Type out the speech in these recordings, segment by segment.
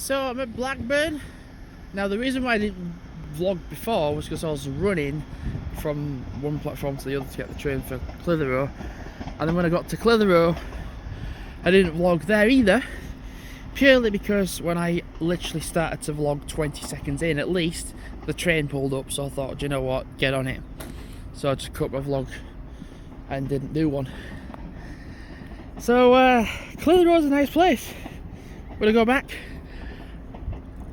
So I'm at Blackburn. Now the reason why I didn't vlog before was because I was running from one platform to the other to get the train for Clitheroe, and then when I got to Clitheroe I didn't vlog there either, purely because when I literally started to vlog 20 seconds in at least, the train pulled up, so I thought, do you know what, get on it. So I just cut my vlog and didn't do one. So Clitheroe's a nice place. Will I go back?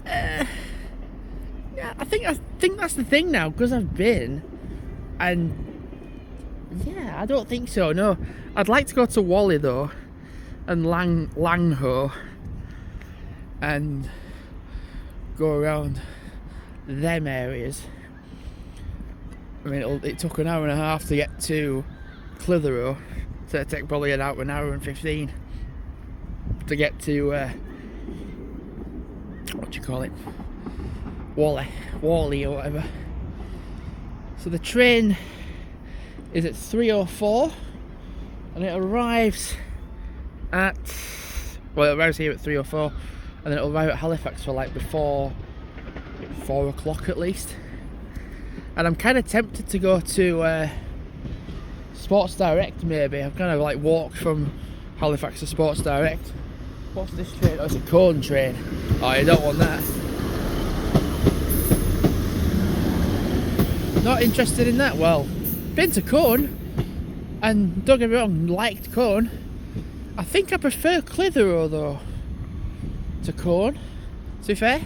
Yeah, I think that's the thing now, because I've been, and yeah, I don't think so. No, I'd like to go to Whalley though, and Langho, and go around them areas. I mean, it took an hour and a half to get to Clitheroe, so it'd take probably an hour and 15 to get to what do you call it, Whalley or whatever. So the train is at 3:04 and it arrives at, well, it arrives here at 3:04 and then it'll arrive at Halifax for like before 4 o'clock at least. And I'm kind of tempted to go to Sports Direct maybe. I've kind of like walked from Halifax to Sports Direct. What's this train? Oh, it's a cone train. Oh, you don't want that. Not interested in that. Well, been to Cone, and don't get me wrong, liked Cone. I think I prefer Clitheroe though to Cone, to be fair.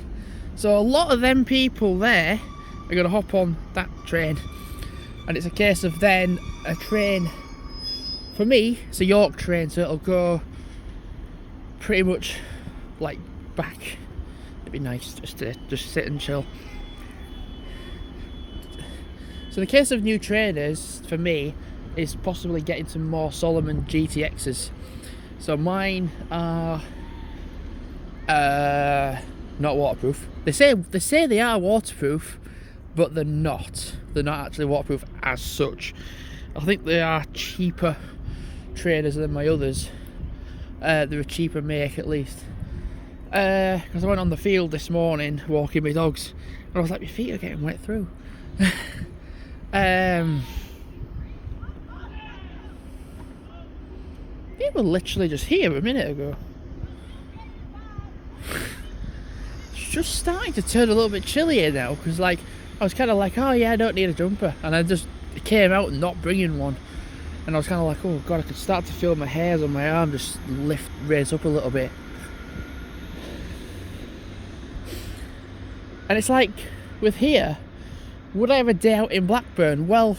So a lot of them people there are going to hop on that train, and it's a case of then a train, for me it's a York train, so it'll go pretty much like back. It'd be nice just to sit and chill. So the case of new trainers for me is possibly getting some more Solomon GTXs. So mine are not waterproof. They say they are waterproof, but they're not. They're not actually waterproof as such. I think they are cheaper trainers than my others. They're a cheaper make at least. Because I went on the field this morning walking my dogs, and I was like, my feet are getting wet through. They were literally just here a minute ago. It's just starting to turn a little bit chillier now, because like I was kind of like, oh yeah, I don't need a jumper, and I just came out not bringing one, and I was kind of like, oh god, I could start to feel my hairs on my arm just raise up a little bit. And it's like, with here, would I have a day out in Blackburn? Well,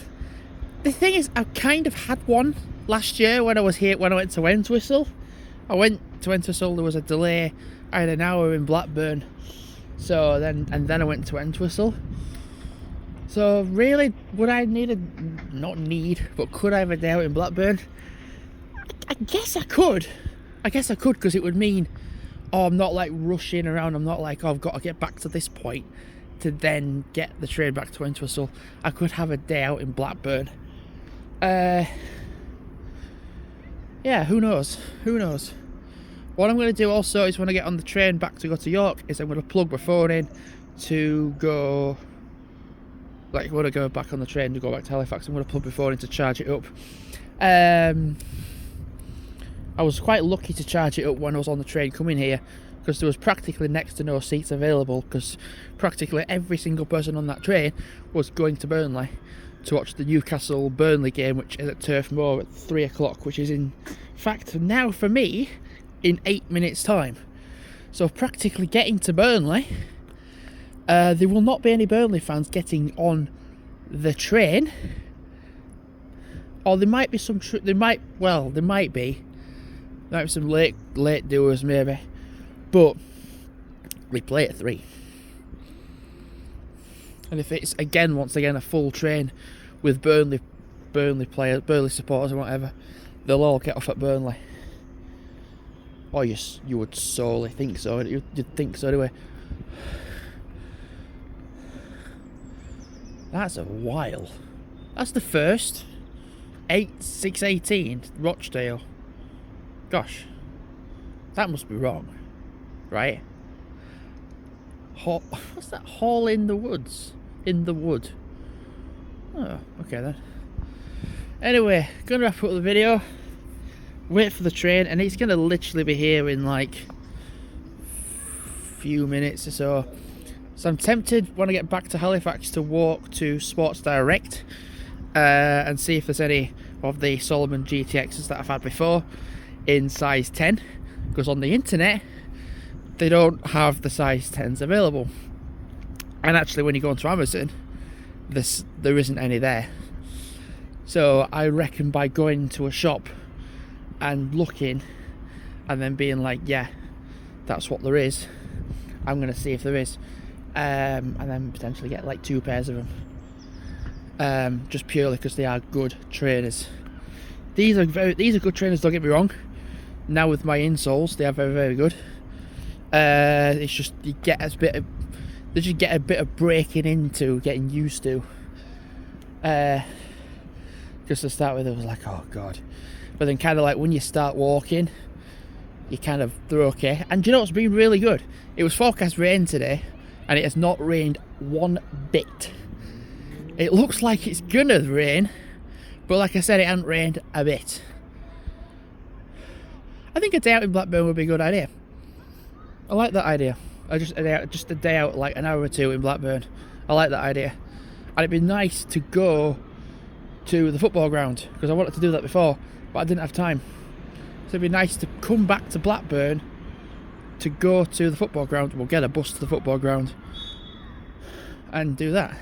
the thing is, I kind of had one last year when I was here, when I went to Entwistle. I went to Entwistle, there was a delay, I had an hour in Blackburn, so then I went to Entwistle. So really, would I but could I have a day out in Blackburn? I guess I could. Because it would mean, oh, I'm not like rushing around, I'm not like, oh, I've got to get back to this point to then get the train back to Entwistle. I could have a day out in Blackburn. Yeah, who knows? What I'm going to do also is when I get on the train back to go to York is I'm going to plug my phone in to go, like when I go back on the train to go back to Halifax, I'm going to plug my phone in to charge it up. I was quite lucky to charge it up when I was on the train coming here, because there was practically next to no seats available, because practically every single person on that train was going to Burnley to watch the Newcastle-Burnley game, which is at Turf Moor at 3 o'clock, which is in fact now for me in 8 minutes time. So practically getting to Burnley, there will not be any Burnley fans getting on the train, or there might be some, there might be some late doers maybe, but we play at 3. And if it's once again a full train with Burnley players, Burnley supporters or whatever, they'll all get off at Burnley. Or you would solely think so. You'd think so anyway. That's a while. That's the first. 6:18 Rochdale. Gosh, that must be wrong, right? What's that? Hall in the woods. In the wood. Oh, okay then. Anyway, gonna wrap up the video. Wait for the train, and it's gonna literally be here in like a few minutes or so. So I'm tempted when I get back to Halifax to walk to Sports Direct and see if there's any of the Solomon GTXs that I've had before in size 10, because on the internet they don't have the size 10s available, and actually when you go onto Amazon there isn't any there. So I reckon by going to a shop and looking and then being like, yeah, that's what there is, I'm going to see if there is, and then potentially get like 2 pairs of them, just purely because they are good trainers. These are good trainers, don't get me wrong. Now with my insoles, they are very, very good. It's just they just get a bit of breaking into, getting used to. Just to start with, it was like, oh god. But then kind of like when you start walking, they're okay. And do you know what's been really good? It was forecast rain today, and it has not rained one bit. It looks like it's gonna rain, but like I said, it hasn't rained a bit. I think a day out in Blackburn would be a good idea. I like that idea. Just a day out, like an hour or two in Blackburn. I like that idea. And it'd be nice to go to the football ground, because I wanted to do that before, but I didn't have time. So it'd be nice to come back to Blackburn to go to the football ground. We'll get a bus to the football ground and do that.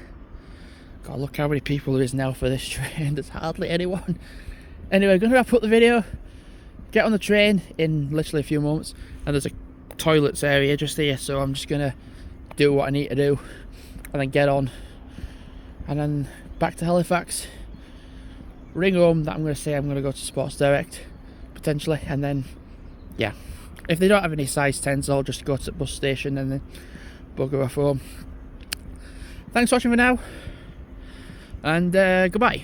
God, look how many people there is now for this train. There's hardly anyone. Anyway, I'm going to wrap up the video. Get on the train in literally a few moments, and there's a toilets area just here, so I'm just going to do what I need to do and then get on, and then back to Halifax, ring home that I'm going to say I'm going to go to Sports Direct potentially, and then yeah, if they don't have any size 10s, I'll just go to the bus station and then bugger off home. Thanks for watching for now, and goodbye.